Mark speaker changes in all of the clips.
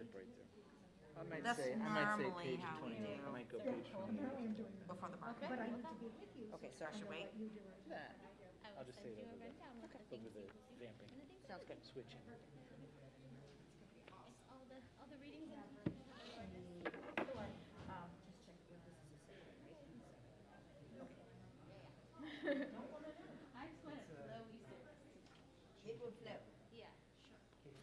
Speaker 1: jump right there. I might
Speaker 2: That's
Speaker 1: say
Speaker 2: normally
Speaker 1: page
Speaker 2: how we
Speaker 1: 28.
Speaker 2: do.
Speaker 1: I might go page 28.
Speaker 2: Before the market? Okay, so I should wait?
Speaker 1: Nah, I'll just say that over the vamping.
Speaker 2: Sounds good.
Speaker 1: Switching.
Speaker 3: All the readings and I explain it slow, easy.
Speaker 2: It will flow.
Speaker 3: Yeah, sure.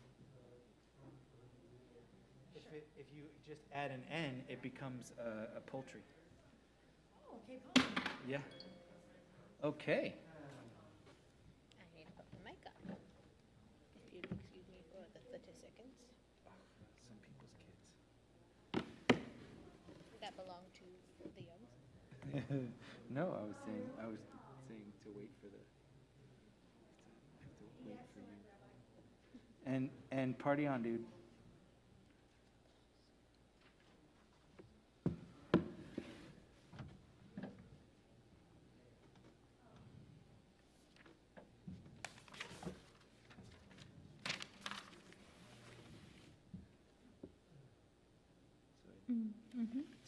Speaker 1: If you just add an N, it becomes a poultry.
Speaker 4: Oh, okay, fine.
Speaker 1: Yeah. Okay.
Speaker 5: I need to put my mic on. If you'd excuse me for the 30 seconds.
Speaker 1: Some people's kids.
Speaker 5: That belonged to the Youngs.
Speaker 1: No, I was saying to wait for the to wait for you. And party on, dude.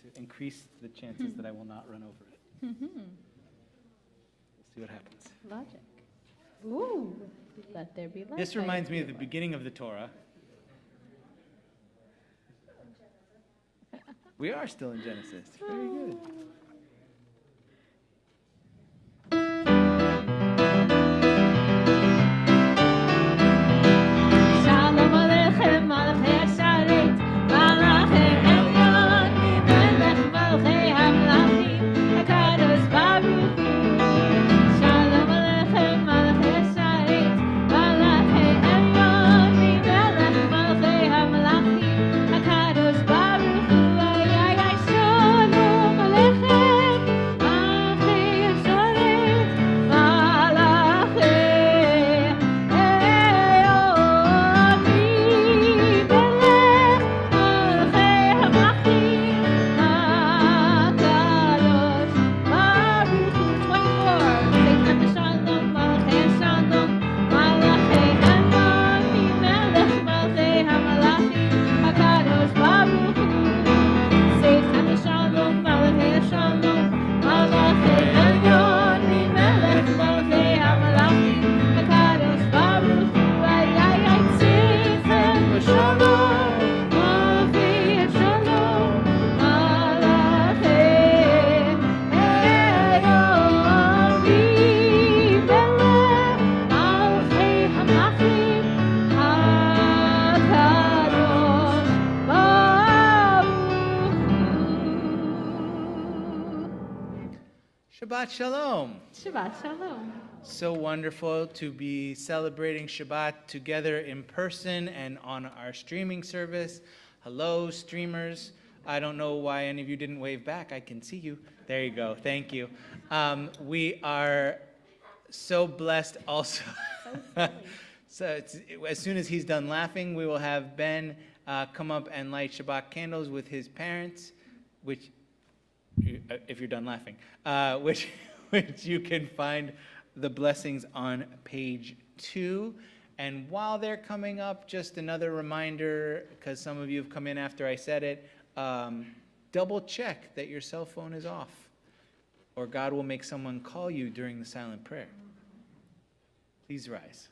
Speaker 1: To increase the chances that I will not run over it. We'll see what happens.
Speaker 5: Logic. Ooh, let there be light.
Speaker 1: This reminds me of the beginning of the Torah. We are still in Genesis. Very good.
Speaker 6: Shalom Aleichem, Malachei Hasharet, Malachei Elyon, Melech Malachei Hamlachim, HaKadosh Baruch Hu. Shalom Aleichem, Malachei Hasharet, Malachei Elyon, Melech Malachei Hamlachim, HaKadosh Baruch Hu. Ay, ay, ay, Shalom Aleichem, Malachei Hasharet, Malachei
Speaker 1: Shabbat Shalom.
Speaker 6: Shabbat Shalom.
Speaker 1: So wonderful to be celebrating Shabbat together in person and on our streaming service. Hello, streamers. I don't know why any of you didn't wave back. I can see you. There you go. Thank you. We are so blessed also. So as soon as he's done laughing, we will have Ben come up and light Shabbat candles with his parents, which, if you're done laughing, which you can find the blessings on page 2. And while they're coming up, just another reminder, because some of you have come in after I said it, double check that your cell phone is off, or God will make someone call you during the silent prayer. Please rise.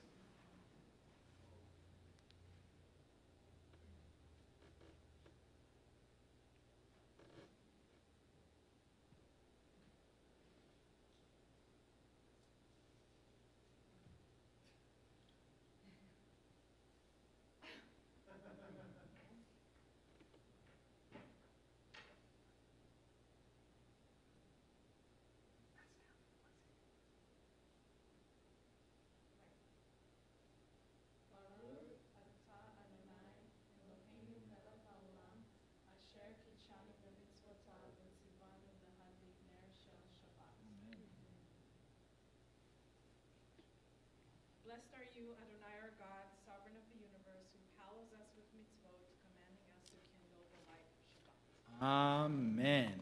Speaker 7: Blessed are you, Adonai our God, sovereign of the universe, who hallows us with mitzvot, commanding us to kindle the light of Shabbat.
Speaker 1: Amen.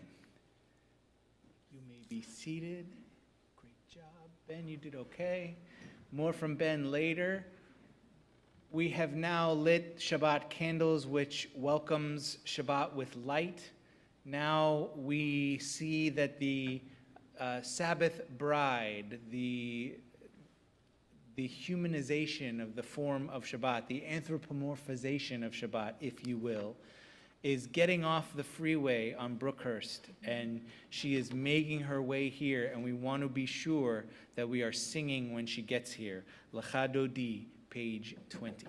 Speaker 1: You may be seated. Great job. Ben, you did okay. More from Ben later. We have now lit Shabbat candles, which welcomes Shabbat with light. Now we see that the Sabbath bride, the humanization of the form of Shabbat, the anthropomorphization of Shabbat, if you will, is getting off the freeway on Brookhurst, and she is making her way here, and we want to be sure that we are singing when she gets here. Lecha Dodi, page 20.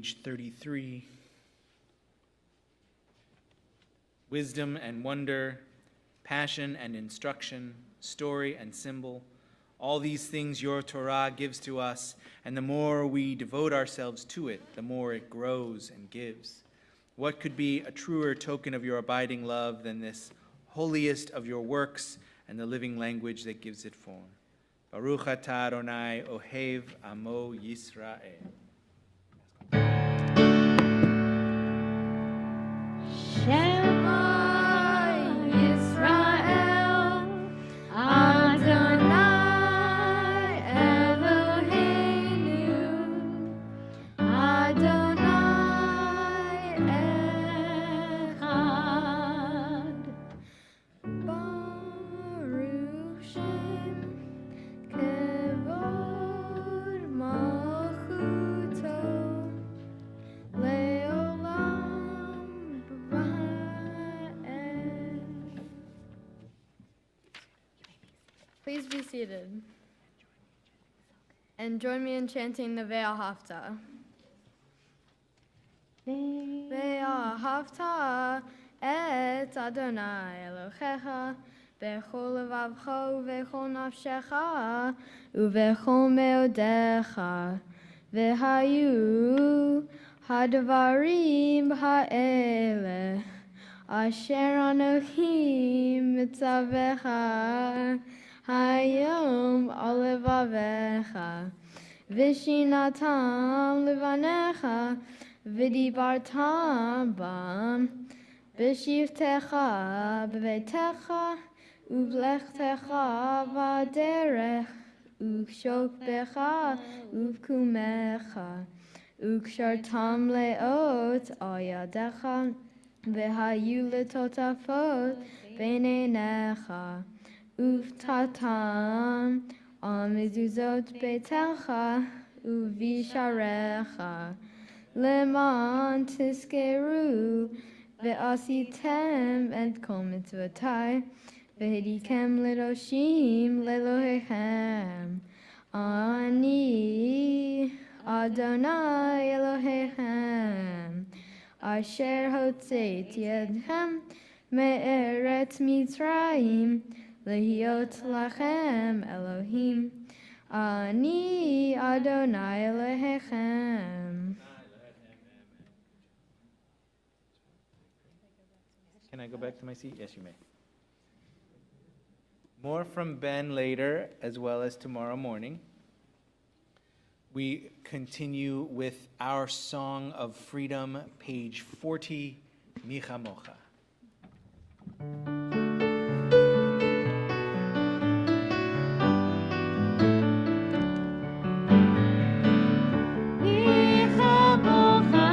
Speaker 1: page 33. Wisdom and wonder, passion and instruction, story and symbol, all these things your Torah gives to us, and the more we devote ourselves to it, the more it grows and gives. What could be a truer token of your abiding love than this holiest of your works and the living language that gives it form? Baruch atah Adonai ohev amo Yisrael.
Speaker 6: Shema Yisrael, Adonai Eloheinu, Adonai Echad. Baruch Shem Kevod Malchuto Leolam B'Va'ed. Please be seated and join me in chanting the Ve'ahavta. Ve'ahavta et Adonai Elohecha bechol levavcha uvechol nafshecha uvechol meodecha vehayu hadvarim ha'ele asher anochi mitzavecha hayom al levavecha v'shinatam levanecha v'dibartam bam b'shivtecha b'veitecha uvlechtecha v'derech ukshokbecha uvkumecha ukshartam leot al yadecha v'hayu letotafot b'neinecha uvtatam al mezuzot beitecha uvisharecha leman tiskeru ve'asitem et kol mitzvotai ve'hidikem ledoshim lelohechem ani Adonai Elohechem asher hotzeit yedchem me'eretz Mitzrayim lehiot lachem Elohim ani Adonai Elohechem.
Speaker 1: Can I go back to my seat? Yes, you may. More from Ben later, as well as tomorrow morning. We continue with our Song of Freedom, page 40, Micha Mocha.
Speaker 6: Micha mocha,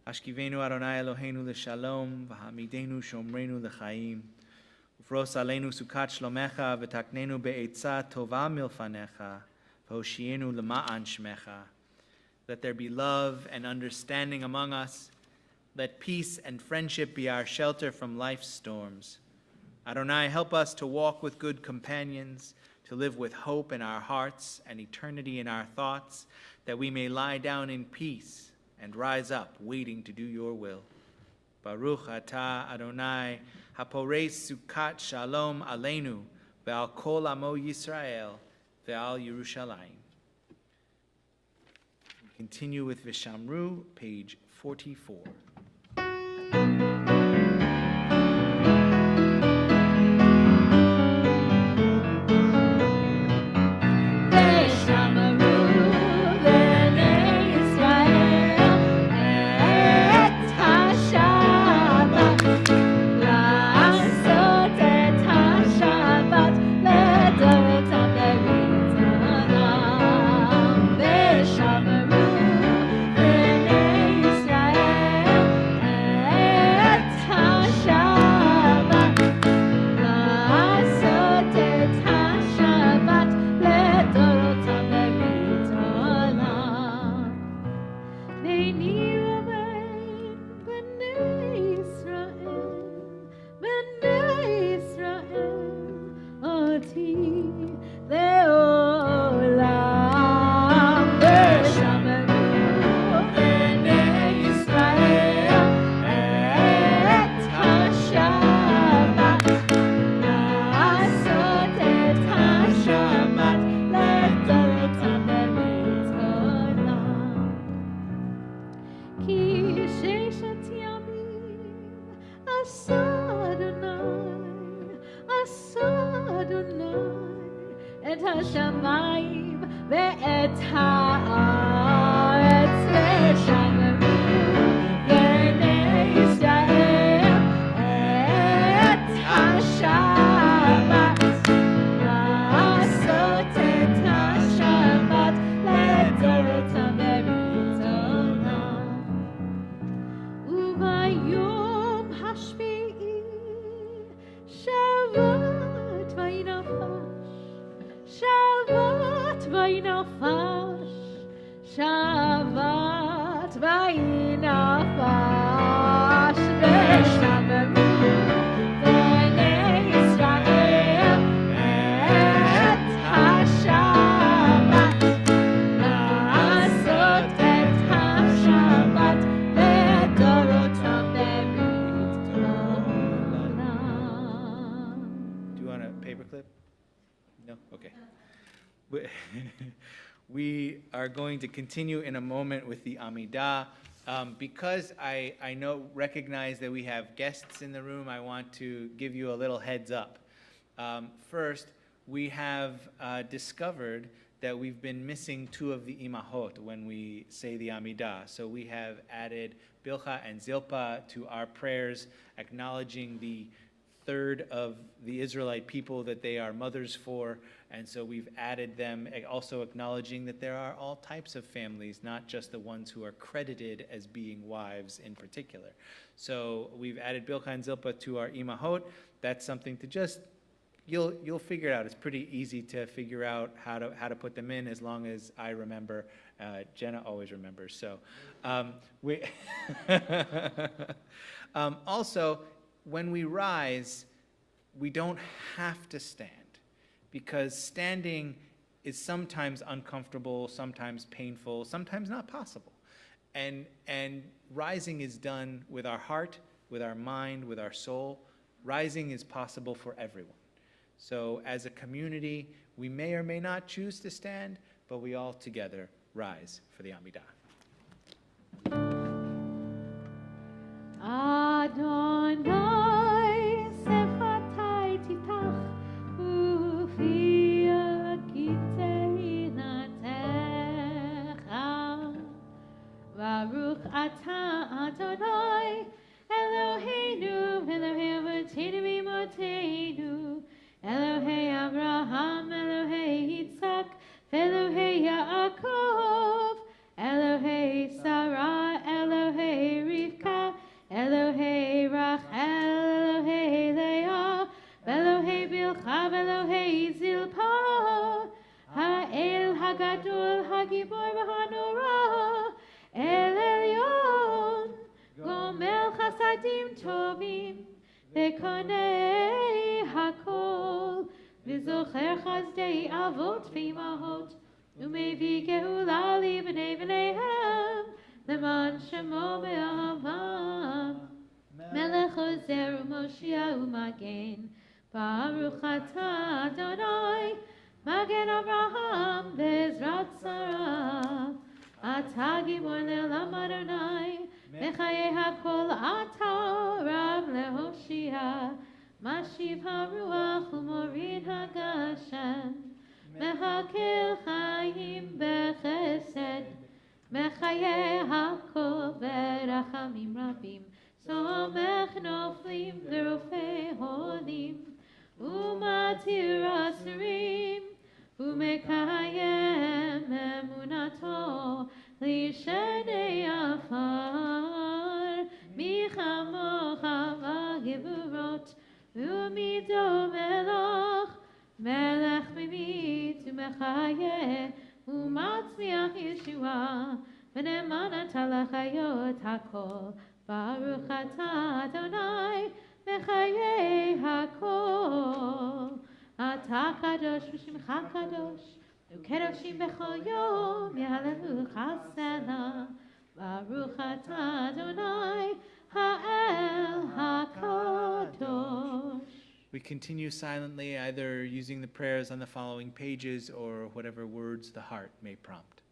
Speaker 1: Ashkivenu Adonai Eloheinu l'shalom, v'hamidenu shomrenu l'chaim. Ufros aleinu sukat shlomecha, v'taknenu be'etza tova milfanecha, v'hoshienu l'ma'an shmecha. Let there be love and understanding among us. Let peace and friendship be our shelter from life's storms. Adonai, help us to walk with good companions, to live with hope in our hearts and eternity in our thoughts, that we may lie down in peace and rise up, waiting to do your will. Baruch atah Adonai, hapores sukat shalom aleinu, ve'al kol amo Yisrael, ve'al Yerushalayim. We continue with Vishamru, page 44. We are going to continue in a moment with the Amidah. Because I recognize that we have guests in the room, I want to give you a little heads up. First, we have discovered that we've been missing two of the imahot when we say the Amidah. So we have added Bilha and Zilpa to our prayers, acknowledging the third of the Israelite people that they are mothers for, and so we've added them, also acknowledging that there are all types of families, not just the ones who are credited as being wives in particular. So we've added Bilha and Zilpa to our imahot. That's something to just, you'll figure it out. It's pretty easy to figure out how to put them in, as long as I remember. Jenna always remembers. So we also, when we rise, we don't have to stand, because standing is sometimes uncomfortable, sometimes painful, sometimes not possible. And rising is done with our heart, with our mind, with our soul. Rising is possible for everyone. So as a community, we may or may not choose to stand, but we all together rise for the Amidah.
Speaker 3: Adonai sefatai titach ufia kitei natecha Baruch atah Adonai Eloheinu Elohei avotenu v'imotenu Elohei Abraham Elohei Yitzhak Elohei Yaakov Elohei Sarah Elohei הגדול, הגיבור והנורא, אל עליון, גומל חסדים טובים, וקונה הכל, וזוכר חסדי אבות ואימהות, ומביא גאולה לבני בניהם, למען שמו באהבה. מלך עוזר ומושיע ומגן, ברוך אתה אדוני, מגן אברהם בעזרת שרה. אתה גיבור לעולם אדוני, בחיי הכל אתה רב להושיע. משיב הרוח ומוריד הגשם, מחכה חיים בחסד, בחיי הכל ברחמים רבים. סומך נופלים ורופא הונים, ומתיר אסירים, ומקיים אמונתו לישני עפר. מי כמוך בגבורות, ומדומה לך, מלך ממית ומחיה, ומצליח ישועה, ונאמן אתה לחיות הכל. ברוך אתה אדוני בחיי הכל. אתה קדוש ושמך קדוש, וקדושים בכל יום יהללוך סלע. ברוך אתה אדוני האל הקדוש.
Speaker 1: We continue silently, either using the prayers on the following pages or whatever words the heart may prompt.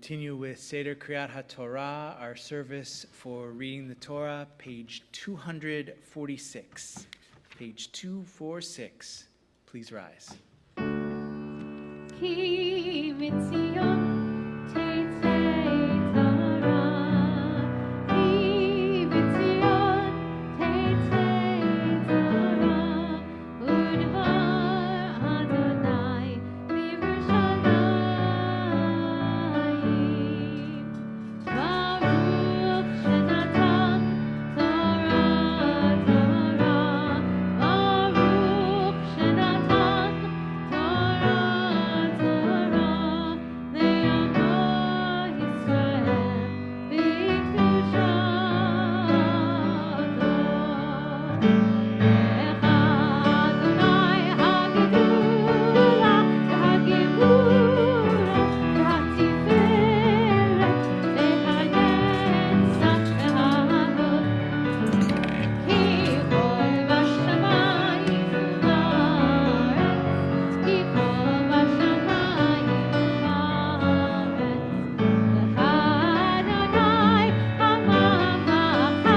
Speaker 1: continue with Seder Kriyat HaTorah, our service for reading the Torah, page 246. Page 246. Please rise.
Speaker 3: Ki mitzion tetzei Torah, ki mitzion tetzei Torah, udvar Adonai b'Yerushalayim. Baruch shenatan Torah, Torah, Baruch shenatan Torah, Torah, le'amo Yisrael b'kedushato. Lecha Adonai hagedula, hagevura, ha'tiferet, le'hanetzach, le'hahod. Ki kol bashamayim u'ba'aretz, ki kol bashamayim u'ba'aretz. Lecha Adonai ha'mamlecha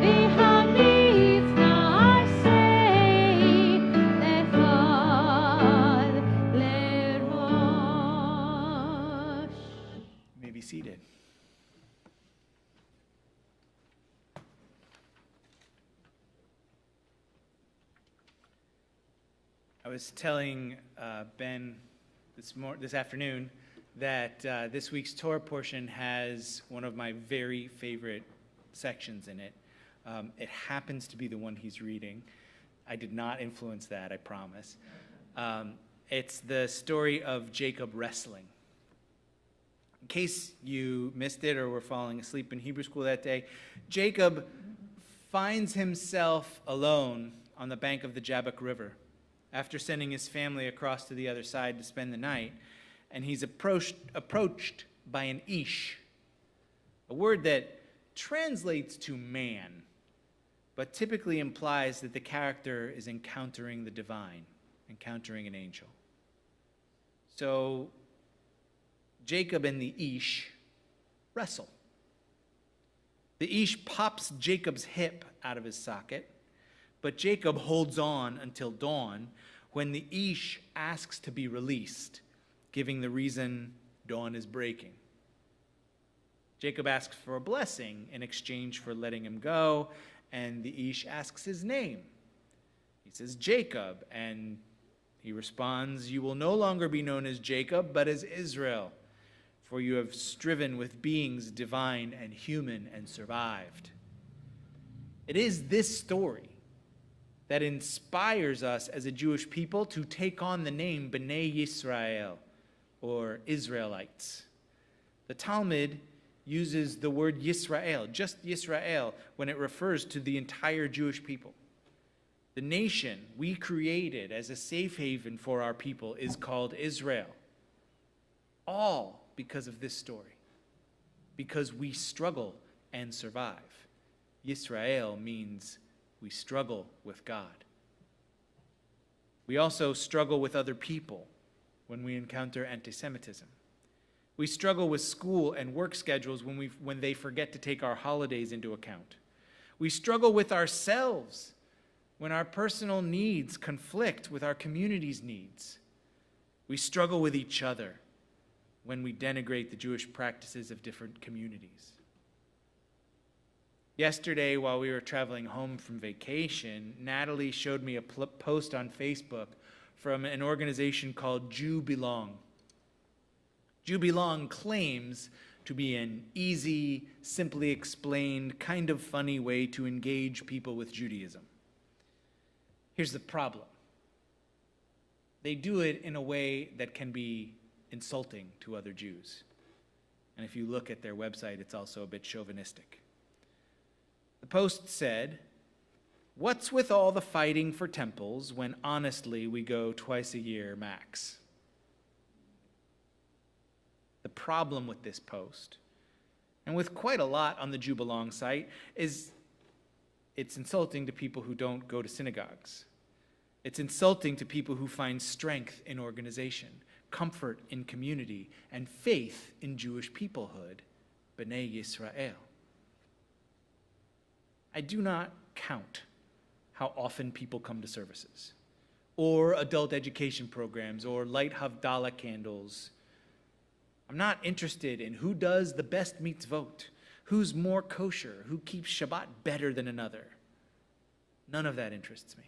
Speaker 3: v'hamitzvah arsei lechol lerosh.
Speaker 1: You may be seated. I was telling Ben this afternoon that this week's Torah portion has one of my very favorite sections in it. It happens to be the one he's reading. I did not influence that, I promise. It's the story of Jacob wrestling. In case you missed it or were falling asleep in Hebrew school that day, Jacob finds himself alone on the bank of the Jabbok River after sending his family across to the other side to spend the night, and he's approached by an ish, a word that translates to man, but typically implies that the character is encountering the divine, encountering an angel. So Jacob and the ish wrestle. The ish pops Jacob's hip out of his socket, but Jacob holds on until dawn, when the ish asks to be released, giving the reason dawn is breaking. Jacob asks for a blessing in exchange for letting him go, and the ish asks his name. He says Jacob, and he responds, "You will no longer be known as Jacob, but as Israel, for you have striven with beings divine and human and survived." It is this story that inspires us as a Jewish people to take on the name Bnai Yisrael, or Israelites. The Talmud uses the word Yisrael, just Yisrael, when it refers to the entire Jewish people. The nation we created as a safe haven for our people is called Israel. All because of this story. Because we struggle and survive. Yisrael means we struggle with God. We also struggle with other people when we encounter anti-Semitism. We struggle with school and work schedules when they forget to take our holidays into account. We struggle with ourselves when our personal needs conflict with our community's needs. We struggle with each other when we denigrate the Jewish practices of different communities. Yesterday, while we were traveling home from vacation, Natalie showed me a post on Facebook from an organization called Jew Belong. Jew Belong claims to be an easy, simply explained, kind of funny way to engage people with Judaism. Here's the problem. They do it in a way that can be insulting to other Jews. And if you look at their website, it's also a bit chauvinistic. The post said, "What's with all the fighting for temples when honestly we go twice a year max?" The problem with this post, and with quite a lot on the Jew Belong site, is it's insulting to people who don't go to synagogues. It's insulting to people who find strength in organization, comfort in community, and faith in Jewish peoplehood, Bnei Yisrael. I do not count how often people come to services, or adult education programs, or light Havdalah candles. I'm not interested in who does the best mitzvot, who's more kosher, who keeps Shabbat better than another. None of that interests me.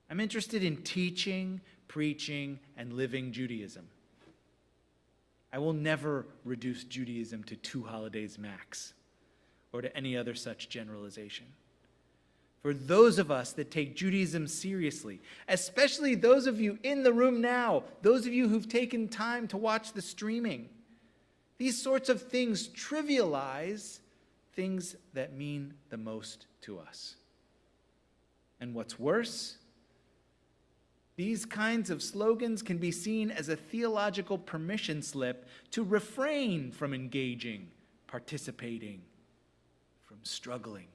Speaker 1: I'm interested in teaching, preaching, and living Judaism. I will never reduce Judaism to 2 holidays max, or to any other such generalization. For those of us that take Judaism seriously, especially those of you in the room now, those of you who've taken time to watch the streaming, these sorts of things trivialize things that mean the most to us. And what's worse, these kinds of slogans can be seen as a theological permission slip to refrain from engaging, participating, from struggling.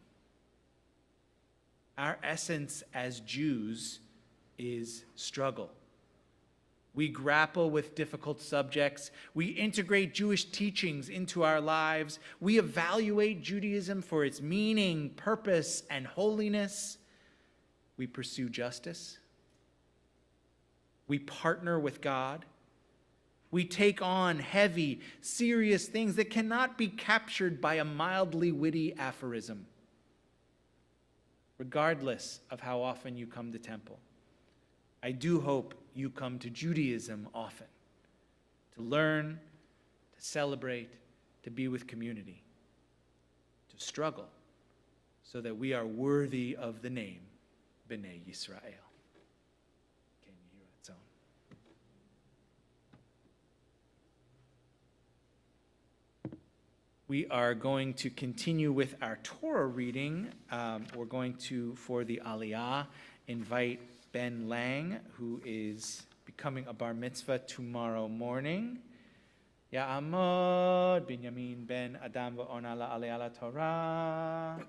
Speaker 1: Our essence as Jews is struggle. We grapple with difficult subjects. We integrate Jewish teachings into our lives. We evaluate Judaism for its meaning, purpose, and holiness. We pursue justice. We partner with God. We take on heavy, serious things that cannot be captured by a mildly witty aphorism. Regardless of how often you come to temple, I do hope you come to Judaism often, to learn, to celebrate, to be with community, to struggle, so that we are worthy of the name Bnei Yisrael. Can you hear its own? We are going to continue with our Torah reading. We're going to, for the Aliyah, invite Ben Lang, who is becoming a bar mitzvah tomorrow morning. Ya'amod Binyamin ben Adam va'ona la'aliyah LaTorah.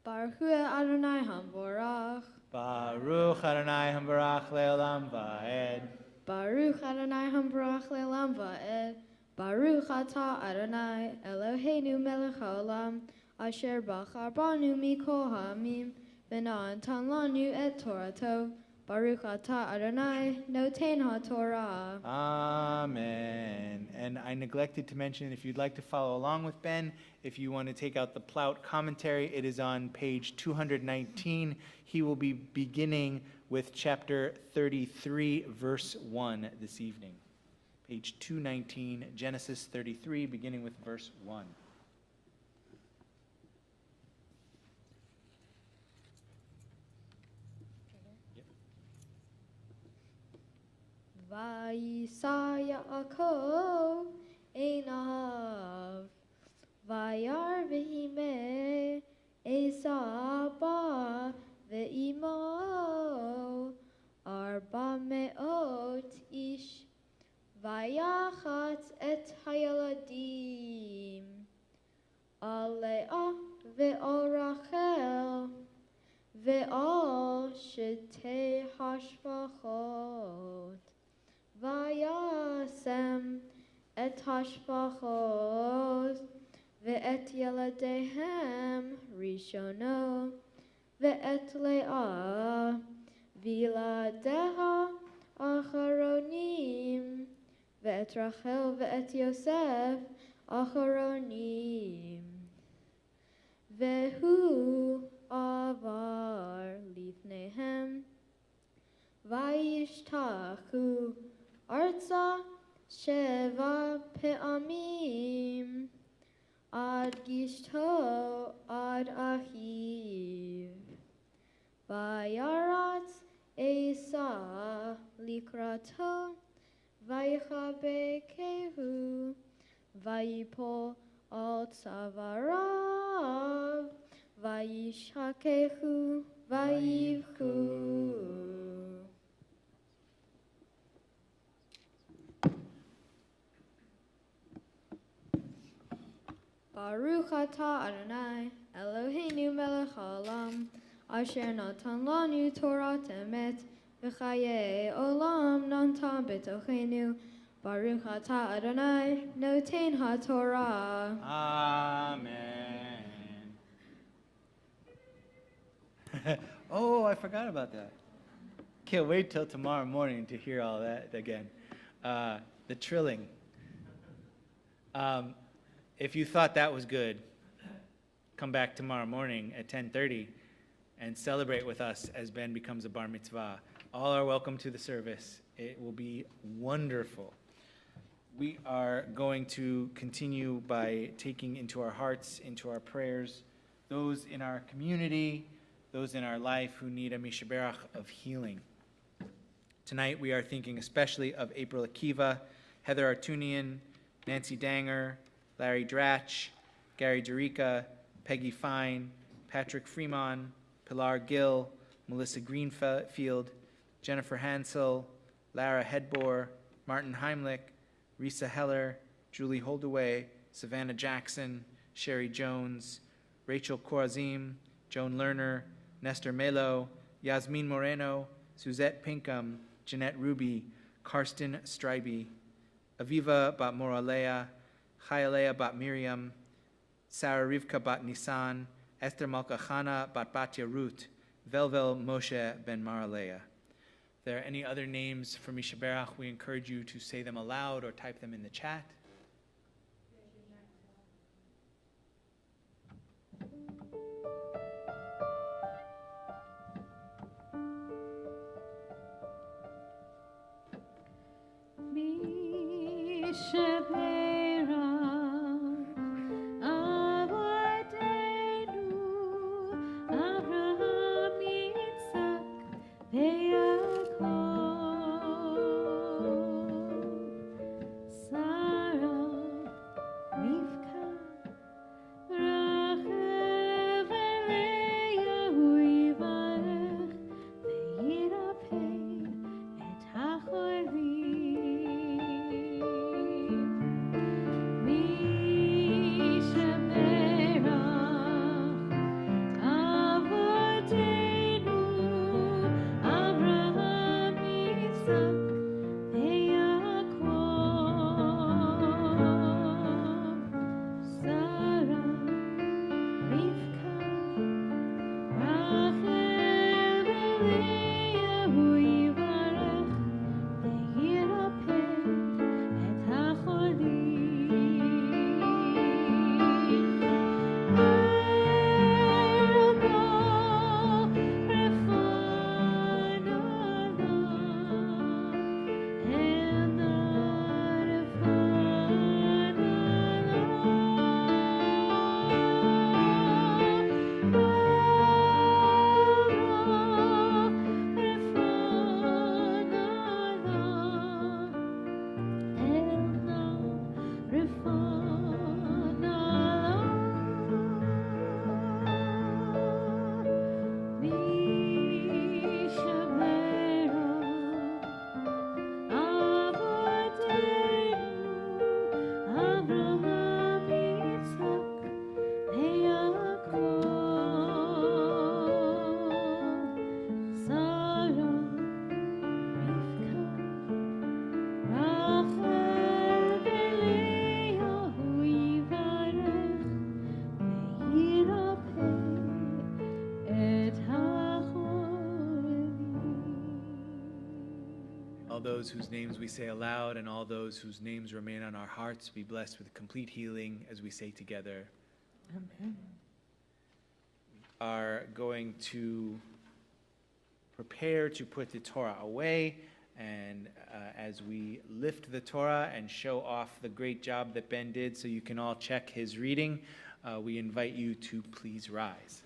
Speaker 6: Baruch Hu Adonai Hamvorach.
Speaker 1: Baruch Adonai Hambarach Le'olam Va'ed.
Speaker 6: Baruch Adonai Hamvorach Le'olam Va'ed. Baruch Atah Adonai Eloheinu Melech Haolam Asher Bachar Banu Mikol Ha'amim V'na'atan Lanu Et Torato. Baruch Atah Adonai Noten HaTorah.
Speaker 1: Amen. And I neglected to mention, if you'd like to follow along with Ben, if you want to take out the Plout commentary, it is on page 219. He will be beginning with chapter 33, verse 1 this evening. Page 219, Genesis 33, beginning with verse 1.
Speaker 6: Vayisa Yaakov Einav Vayar Vehime Esa Ba Ve'imo Arba Me'ot Ish Vayachat Et Hayaladim Alea Ve'al Rachel Ve'al Shetei Hashvachot Vayasem et hashpachot ve'et yeladehem rishono ve'et le'ah viladeha acharonim ve'et Rachel ve'et Yosef acharonim ve'hu avar lifnehem vayishtachu Arza Sheva Pe'amim Ad Gishto Ad Ahiv Vayarat Esa Likrato Vayich Bekehu, Vayipol al Tzavarav, Vayishakehu, Vayivku. Baruch atah Adonai, Eloheinu melech haolam, asher natan lanu Torah emet, v'chaye olam natan betochenu. Baruch atah Adonai, noten haTorah.
Speaker 1: Amen. Oh, I forgot about that. Can't wait till tomorrow morning to hear all that again. The trilling. If you thought that was good, come back tomorrow morning at 10:30 and celebrate with us as Ben becomes a bar mitzvah. All are welcome to the service. It will be wonderful. We are going to continue by taking into our hearts, into our prayers, those in our community, those in our life who need a mishaberach of healing. Tonight we are thinking especially of April Akiva, Heather Artunian, Nancy Danger, Larry Dratch, Gary Derica, Peggy Fine, Patrick Freeman, Pilar Gill, Melissa Greenfield, Jennifer Hansel, Lara Hedbor, Martin Heimlich, Risa Heller, Julie Holdaway, Savannah Jackson, Sherry Jones, Rachel Corazim, Joan Lerner, Nestor Melo, Yasmin Moreno, Suzette Pinkham, Jeanette Ruby, Karsten Strybe, Aviva Bat Moralea, Chayalea Bat Miriam, Sarah Rivka Bat Nisan, Esther Malkachana Bat Batya Ruth, Velvel Moshe Ben Maralea. If there are any other names for Mishaberach, we encourage you to say them aloud or type them in the chat. Those whose names we say aloud and all those whose names remain on our hearts be blessed with complete healing as we say together. Amen. We are going to prepare to put the Torah away, and as we lift the Torah and show off the great job that Ben did so you can all check his reading, we invite you to please rise.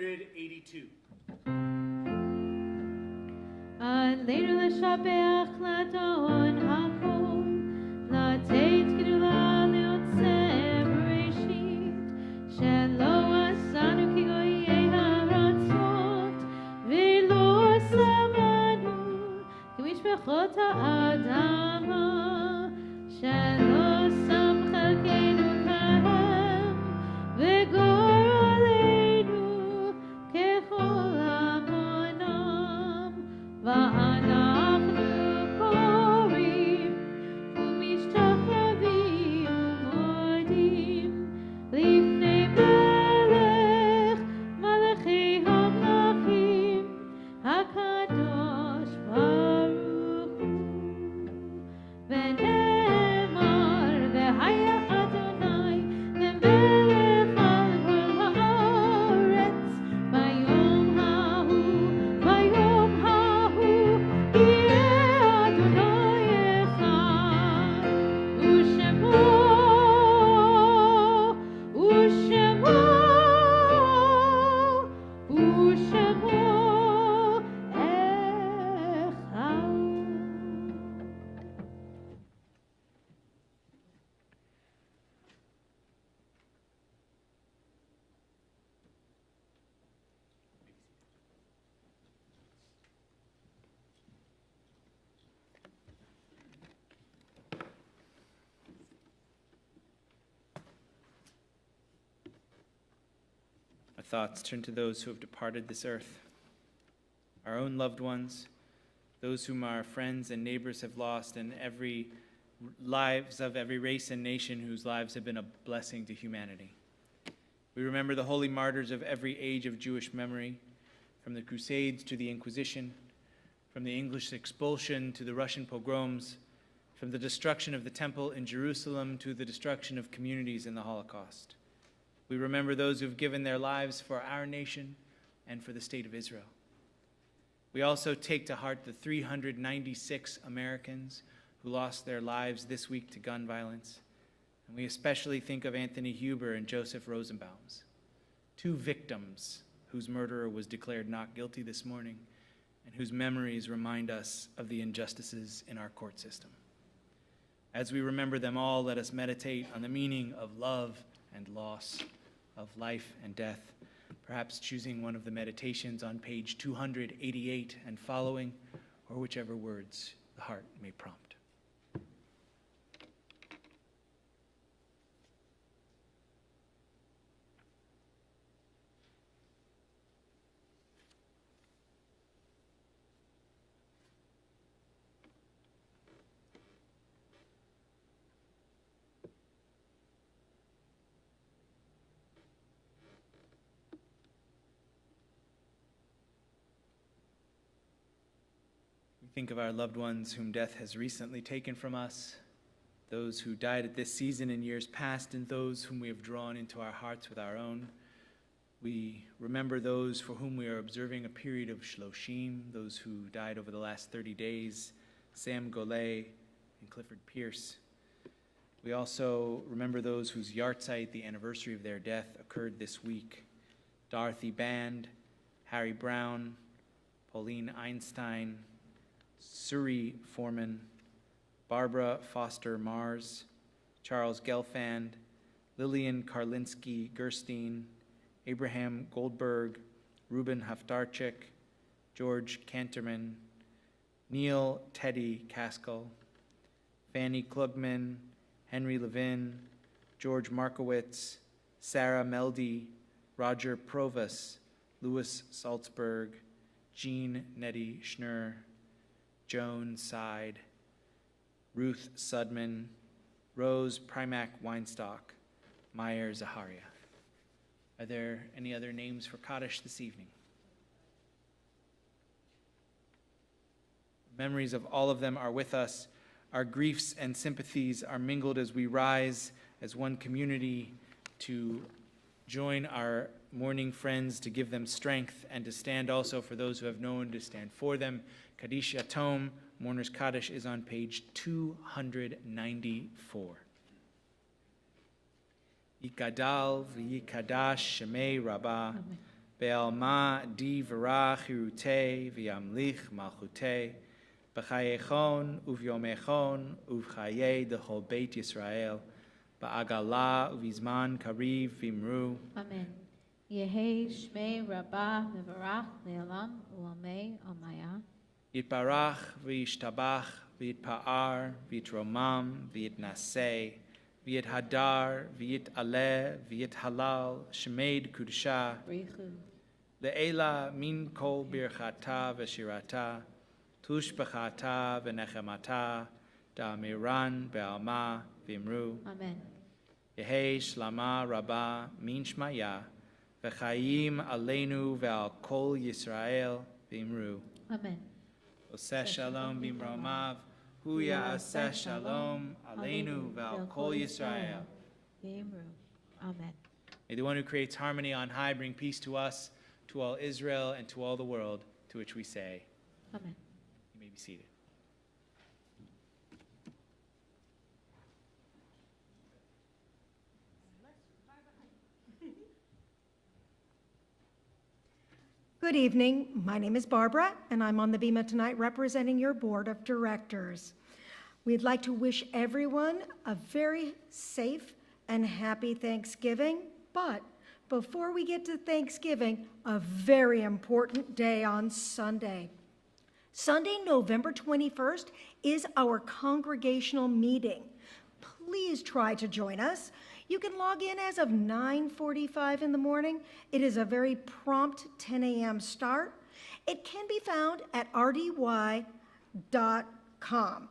Speaker 1: 282.
Speaker 3: עלינו לשבח לדון הכל, לתת גדולה ליוצר בראשית, שלא עשנו כגויי הארצות, ולא שמנו כמשפחות האדמה, שלא שם חלקנו כהם, וגורלנו ככל המונם, ואנחנו קוראים ומשתחווים ומודים לפני מלך מלכי המלכים הקדוש ברוך הוא. ונאמר והיה אדוני למלך על כל הארץ ביום ההוא יהיה אדוני אחד ושמו אחד.
Speaker 1: Our thoughts turn to those who have departed this earth, our own loved ones, those whom our friends and neighbors have lost, and every lives of every race and nation whose lives have been a blessing to humanity. We remember the holy martyrs of every age of Jewish memory, from the Crusades to the Inquisition, from the English expulsion to the Russian pogroms, from the destruction of the temple in Jerusalem to the destruction of communities in the Holocaust. We remember those who have given their lives for our nation and for the state of Israel. We also take to heart the 396 Americans who lost their lives this week to gun violence. And we especially think of Anthony Huber and Joseph Rosenbaums, two victims whose murderer was declared not guilty this morning and whose memories remind us of the injustices in our court system. As we remember them all, let us meditate on the meaning of love and loss, of life and death, perhaps choosing one of the meditations on page 288 and following, or whichever words the heart may prompt. Think of our loved ones whom death has recently taken from us, those who died at this season in years past, and those whom we have drawn into our hearts with our own. We remember those for whom we are observing a period of Shloshim, those who died over the last 30 days, Sam Golay and Clifford Pierce. We also remember those whose yahrzeit, the anniversary of their death, occurred this week. Dorothy Band, Harry Brown, Pauline Einstein, Suri Foreman, Barbara Foster Mars, Charles Gelfand, Lillian Karlinski Gerstein, Abraham Goldberg, Ruben Haftarchik, George Canterman, Neil Teddy Kaskell, Fanny Klugman, Henry Levin, George Markowitz, Sarah Meldy, Roger Provus, Louis Salzberg, Jean Nettie Schnur, Joan Side, Ruth Sudman, Rose Primack Weinstock, Meyer Zaharia. Are there any other names for Kaddish this evening? Memories of all of them are with us. Our griefs and sympathies are mingled as we rise as one community to join our mourning friends, to give them strength, and to stand also for those who have known, to stand for them. Kaddish Yatom, Mourner's Kaddish, is on page 294. Yikadal v'yikadash shemei Rabbah, Be'alma di v'rach hirutei v'yamlich malchutei. B'chayechon uvyomechon uv'chayei d'chol Beit Yisrael. Ba'agala uvizman kariv v'imru.
Speaker 3: Amen. Yehi Shmei Rabbah Mevarach Le'olam U'amei Amaya.
Speaker 1: Yitbarach v'yishtabach v'yitpa'ar v'yitromam v'yitnaseh v'yithadar v'yitaleh v'yithalal shemed kudusha
Speaker 3: Richu.
Speaker 1: le'ela min kol birchata v'shirata tushbechata v'nechemata da'amiran be'alma v'imru
Speaker 3: Amen.
Speaker 1: Yehei shlama rabba min shmaya v'chayim aleinu ve'al kol Yisrael v'imru
Speaker 3: Amen.
Speaker 1: Oseh shalom bimromav, hu ya'aseh shalom aleinu ve'al kol Yisrael.
Speaker 3: V'imru. Amen.
Speaker 1: May the one who creates harmony on high bring peace to us, to all Israel, and to all the world, to which we say,
Speaker 3: Amen.
Speaker 1: you may be seated.
Speaker 4: Good evening. My name is Barbara, and I'm on the Bima tonight representing your board of directors. We'd like to wish everyone a very safe and happy Thanksgiving. But before we get to Thanksgiving, a very important day on Sunday. Sunday, November 21st, is our congregational meeting. Please try to join us. You can log in as of 9:45 in the morning. It is a very prompt 10 a.m. start. It can be found at rdyzoom.com.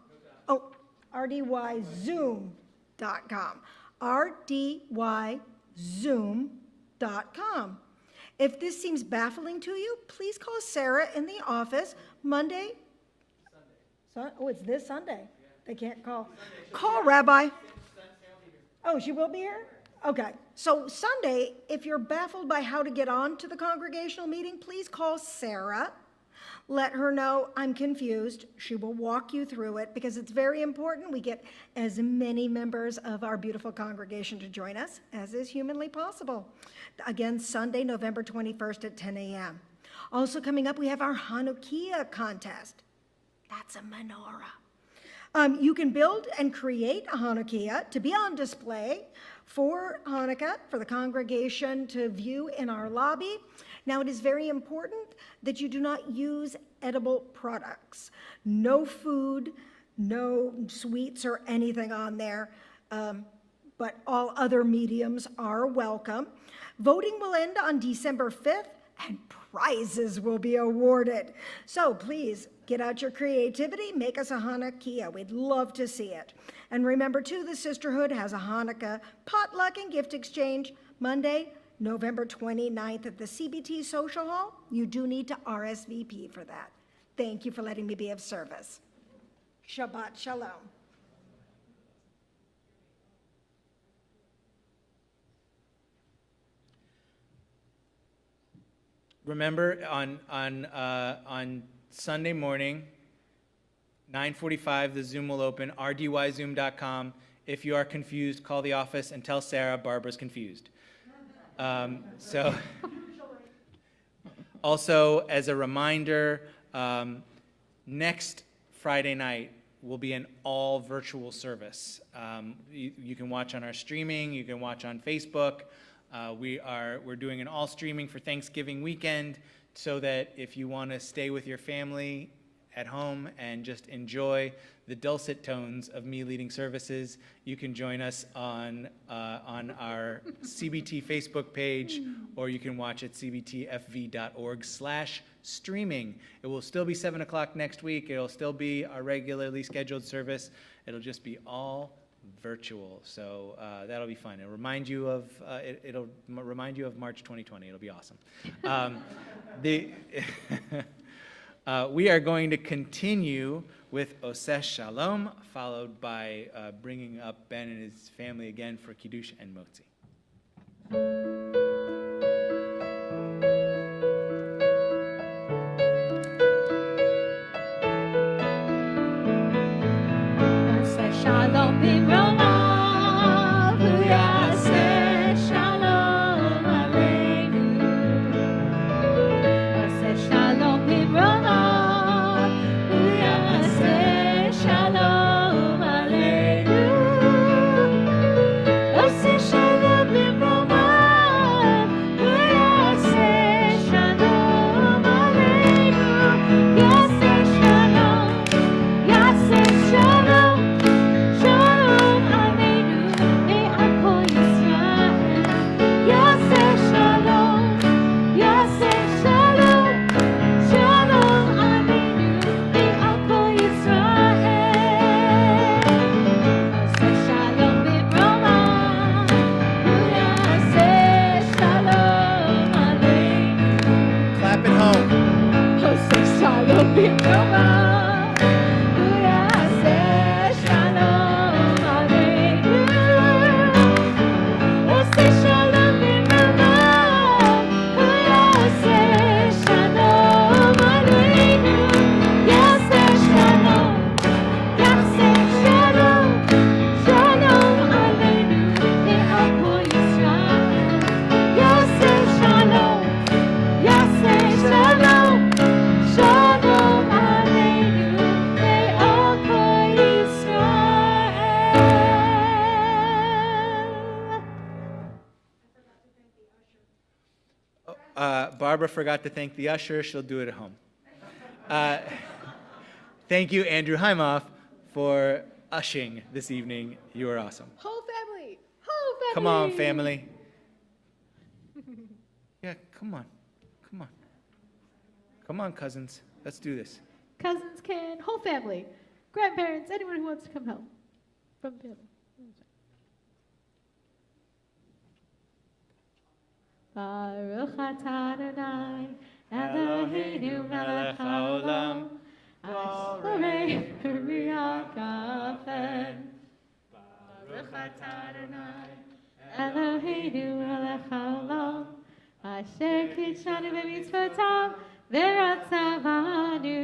Speaker 4: Oh, rdyzoom.com. rdyzoom.com. If this seems baffling to you, please call Sarah in the office Monday. Oh, it's this Sunday. They can't call. Call Rabbi. Oh, she will be here? Okay. So Sunday, if you're baffled by how to get on to the congregational meeting, please call Sarah. Let her know I'm confused. She will walk you through it because it's very important we get as many members of our beautiful congregation to join us as is humanly possible. Again, Sunday, November 21st at 10 a.m. Also coming up, we have our Hanukkah contest. That's a menorah. You can build and create a Hanukkah to be on display for Hanukkah for the congregation to view in our lobby. Now, it is very important that you do not use edible products. No food, no sweets or anything on there, but all other mediums are welcome. Voting will end on December 5th, and prizes will be awarded. So please get out your creativity, make us a Hanukkah. We'd love to see it. And remember too, the Sisterhood has a Hanukkah potluck and gift exchange Monday, November 29th at the CBT Social Hall. You do need to RSVP for that. Thank you for letting me be of service. Shabbat Shalom.
Speaker 1: Remember, on Sunday morning, 9:45, the Zoom will open, rdyzoom.com. If you are confused, call the office and tell Sarah Barbara's confused. Also, as a reminder, next Friday night will be an all virtual service. You can watch on our streaming, you can watch on Facebook. We're doing an all streaming for Thanksgiving weekend so that if you want to stay with your family at home and just enjoy the dulcet tones of me leading services, you can join us on our CBT Facebook page, or you can watch at cbtfv.org/streaming. It will still be 7 o'clock next week. It'll still be our regularly scheduled service. It'll just be all virtual, so that'll be fun. It'll remind you of March 2020. It'll be awesome. We are going to continue with Oseh Shalom, followed by bringing up Ben and his family again for Kiddush and Motzi.
Speaker 3: Shalom bimromav, hu yaseh shalom aleinu.
Speaker 1: Barbara forgot to thank the usher. She'll do it at home. Thank you, Andrew Heimoff, for ushing this evening. You are awesome.
Speaker 5: Whole family. Whole family.
Speaker 1: Come on, family. Yeah, come on. Come on. Come on, cousins. Let's do this.
Speaker 3: Cousins can, whole family, grandparents, anyone who wants to come help from family. Baruch atah Adonai Eloheinu melech haolam ashrei v'yakafen. Baruch atah Adonai Eloheinu melech haolam asher kidshanu b'mitzvotav v'ratzavanu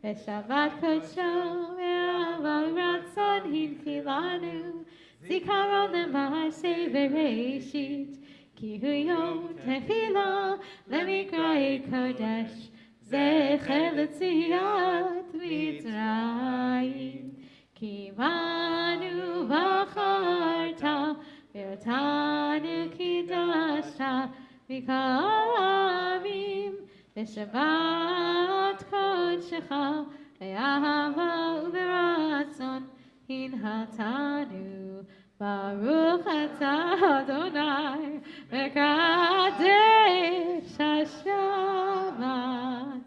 Speaker 3: v'shabbat kodsho v'ahav ratzon hinchilanu zikaron l'maaseh v'reishit ki hu yom tefillah lemikra kodesh zecher l'tziat mitzrayim ki banu v'charta v'otanu kidashta mikol amim v'shabbat kodshecha v'ahava u'beratzon hinhatanu Baruch atah Adonai mekadesh hashabbat.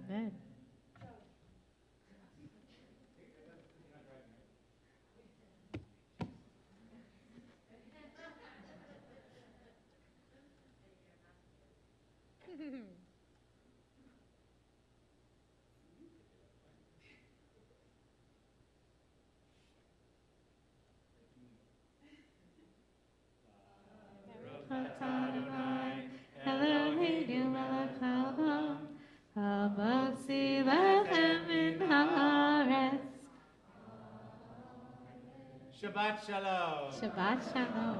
Speaker 3: Amen. Adonai Eloheinu melech haolam hamotzi lechem min haaretz.
Speaker 1: Shabbat shalom.
Speaker 3: Shabbat shalom.